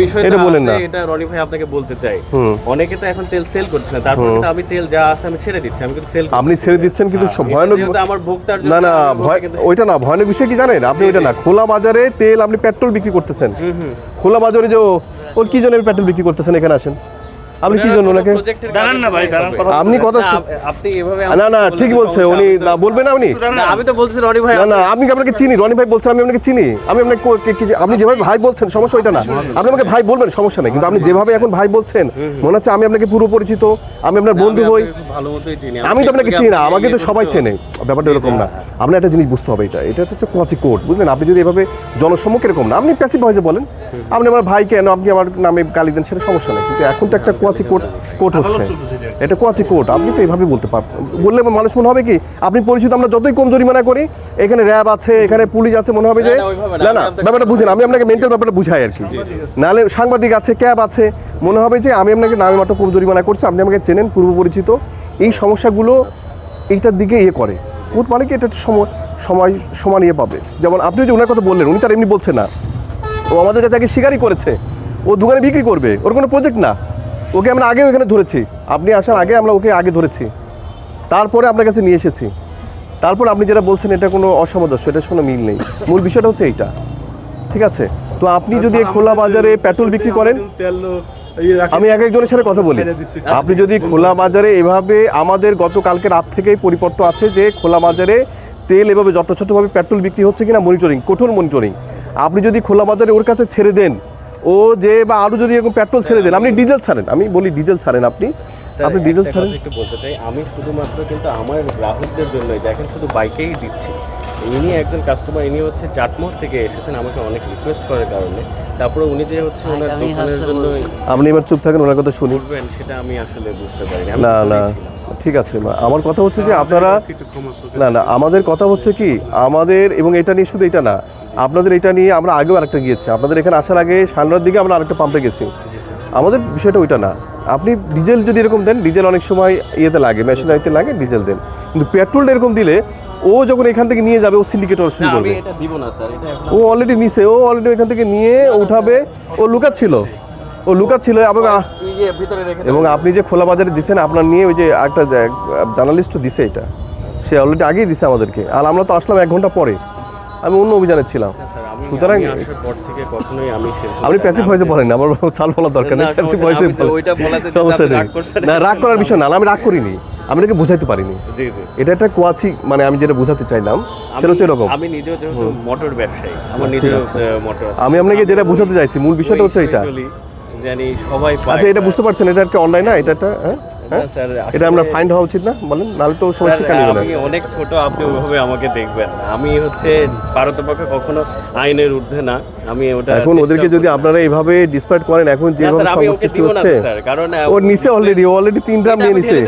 বিষয়টা আছে এটা রনি ভাই আপনাকে বলতে চাই অনেকে তো এখন তেল সেল করছে না তারপর কিন্তু আমি তেল যা আছে আমি ছেড়ে দিচ্ছি আমি কিন্তু সেল আপনি ছেড়ে দিচ্ছেন কিন্তু ভয়ানক আমার ভোক্তার জন্য না না ওইটা না ভয়ানক বিষয় কি জানেন আপনি ওইটা না খোলা বাজারে তেল আপনি পেট্রোল বিক্রি করতেছেন খোলা বাজারে যে ওর কি জন্য পেট্রোল বিক্রি করতেছেন এখানে আসেন আপনি কি জন্য ওনাকে দাঁড়ান না ভাই দাঁড়ান আপনি কথা আপনি এভাবে না না ঠিক বলছে উনি না বলবেন না উনি আমি তো বলছি রনি ভাই না না আমি আপনাকে চিনি রনি ভাই বলছেন আমি আপনাকে চিনি আমি আপনাকে আপনি যেভাবে ভাই বলছেন সমস্যা ওইটা না আপনি আমাকে ভাই বলবেন সমস্যা নেই কিন্তু আপনি যেভাবে এখন ভাই বলছেন মনে হচ্ছে আমি আপনাকে পুরো পরিচিত আমি আপনার বন্ধু হই ভালোমতোই চিনি আমি তো আপনাকে চিনি না আমাকে তো সবাই চেনে ব্যাপারটা এরকম না আপনার একটা জিনিস বুঝতে হবে এটা হচ্ছে কোয়াচি কোড বুঝলেন আপনি যদি এভাবে জনসম্মুখে এরকম না আপনি প্যাসিভ ভয়েসে বলেন আপনি আমার ভাই কেন আপনি আমার নামে গালি দেন সেটা সমস্যা নেই কিন্তু এখন তো একটা কোয়াচি কোড হচ্ছে এটা কোয়াচি কোড আপনি তো এইভাবে বলতে পারবেন বললে মানুষ মনে হবে কি আপনি পরিচিত আমরা যতই কম জরিমানা করি এখানে র্যাব আছে এখানে পুলিশ আছে মনে হবে যে না না ব্যাপারটা বুঝেন আমি আপনাকে মেন্টাল ব্যাপারটা বুঝাই আর কি নাহলে সাংবাদিক আছে ক্যাব আছে মনে হবে যে আমি আপনাকে নামে মাত্র কম জরিমানা করছি আপনি আমাকে চেনেন পূর্ব পরিচিত এই সমস্যাগুলো এইটার দিকে ইয়ে করে কোর্ট মানে কি এটা সময় সমান ইয়ে পাবে যেমন আপনি যে ওনার কথা বললেন উনি তার এমনি বলছে না ও আমাদের কাছে আগে স্বীকারই করেছে ও দোকানে বিক্রি করবে ওর কোনো প্রজেক্ট না ওকে আমরা আগেও এখানে ধরেছি আপনি আসার আগে আমরা ওকে আগে ধরেছি তারপরে আপনার কাছে নিয়ে এসেছি তারপর আপনি যেটা বলছেন এটা কোনো অসামঞ্জস্য এটার কোনো মিল নেই মূল বিষয়টা হচ্ছে এইটা ঠিক আছে তো আপনি যদি খোলা বাজারে পেট্রোল বিক্রি করেন আমি এক একজনের সাথে কথা বলি আপনি যদি খোলা বাজারে এভাবে আমাদের গতকালকে রাত থেকেই পরিপত্র আছে যে খোলা বাজারে তেল এভাবে যত্রছত্রভাবে পেট্রোল বিক্রি হচ্ছে কিনা মনিটরিং কঠোর মনিটরিং আপনি যদি খোলা বাজারে ওর কাছে ছেড়ে দেন ও যে বা আরও যদি এরকম পেট্রোল ছেড়ে দেন আপনি ডিজেল ছাড়েন আমি বলি ডিজেল ছাড়েন আপনি ডিজেল ছাড়েন একটু বলতে চাই আমি শুধুমাত্র কিন্তু আমার গ্রাহকদের জন্যই দেখেন শুধু বাইকেই দিচ্ছি ইনি একজন কাস্টমার ইনি হচ্ছে চাটমোহর থেকে এসেছেন আমাকে অনেক রিকোয়েস্ট করার কারণে তারপরে উনি যে হচ্ছে ওনার দোকানের জন্য আপনি এবার চুপ থাকেন ওনার কথা শুনবেন সেটা আমি আসলে বুঝতে পারি না না ঠিক আছে আমার কথা হচ্ছে যে আপনারা না না আমাদের কথা হচ্ছে কি আমাদের এবং এটা নিয়ে শুধু এটা না আপনাদের এটা নিয়ে আমরা আগেও আরেকটা গিয়েছি আপনাদের এখানে আসার আগে সানরার দিকে আমরা আরেকটা পাম্পে গেছি আমাদের বিষয়টা ওইটা না আপনি ডিজেল যদি এরকম দেন ডিজেল অনেক সময় ইয়েতে লাগে মেশিনারিতে লাগে ডিজেল দেন কিন্তু পেট্রোলটা এরকম দিলে ও যখন এখান থেকে নিয়ে যাবে ও সিন্ডিকেট শুরু করবে ও অলরেডি নিছে ও অলরেডি এখান থেকে নিয়ে উঠাবে ও লুকাচ্ছিল এবং আপনি যে খোলা বাজারে দিচ্ছেন আপনার নিয়ে ওই যে একটা জার্নালিস্টও দিছে এটা সে অলরেডি আগেই দিছে আমাদেরকে আর আমরা তো আসলাম 1 ঘন্টা পরে আমি অন্য অভিযানে ছিলাম সুতরাং আপনি প্যাসিভ ভয়েসে বলেন না আমার চাল বলার দরকার নেই প্যাসিভ ভয়েসে সমস্যা নেই না রাগ করার বিষয় না আমি রাগ করিনি আমি এটাকে বোঝাইতে পারিনি এটা একটা কোয়াচি মানে আমি যেটা বোঝাতে চাইলাম সেটা হচ্ছে এরকম আমি নিজেও যেহেতু মোটর ব্যবসায়ী আমার নিজের মোটর আমি আপনাকে যেটা বোঝাতে চাইছি মূল বিষয়টা হচ্ছে এটা জানি সবাই আচ্ছা এটা বুঝতে পারছেন এটা একটা অনলাইন না এটা একটা এটা আমরা ফাইন্ড হওয়া উচিত না বলেন নাহলে তো সবাই শিক্ষা নেবে না আমি অনেক ছোট আপনি ওইভাবে আমাকে দেখবেন আমি হচ্ছে পারতপক্ষে কখনো আইনের ঊর্ধ্বে না আমি ওটা এখন ওদেরকে যদি আপনারা এইভাবে ডিসপাইট করেন এখন যেভাবে সমস্যা সৃষ্টি হচ্ছে কারণ ওর নিচে অলরেডি 3 ড্রাম নিয়ে নিছে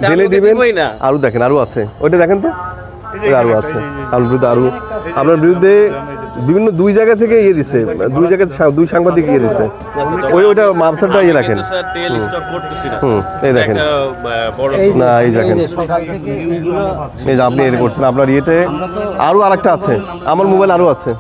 ঢেলে দিবেন আরো দেখেন আরো আছে ওইটা দেখেন তো আরো আছে আপনার বিরুদ্ধে বিভিন্ন 2 জায়গা থেকে ইয়ে দিছে 2 জায়গায় 2 সাংবাদিক ইয়ে দিছে ওইটা মাপসারটা ইয়ে রাখেন এই দেখেন না এই দেখেন এই যে আপনি এর করছেন আপনার ইয়েতে আরো আরেকটা আছে আমার মোবাইল আরো আছে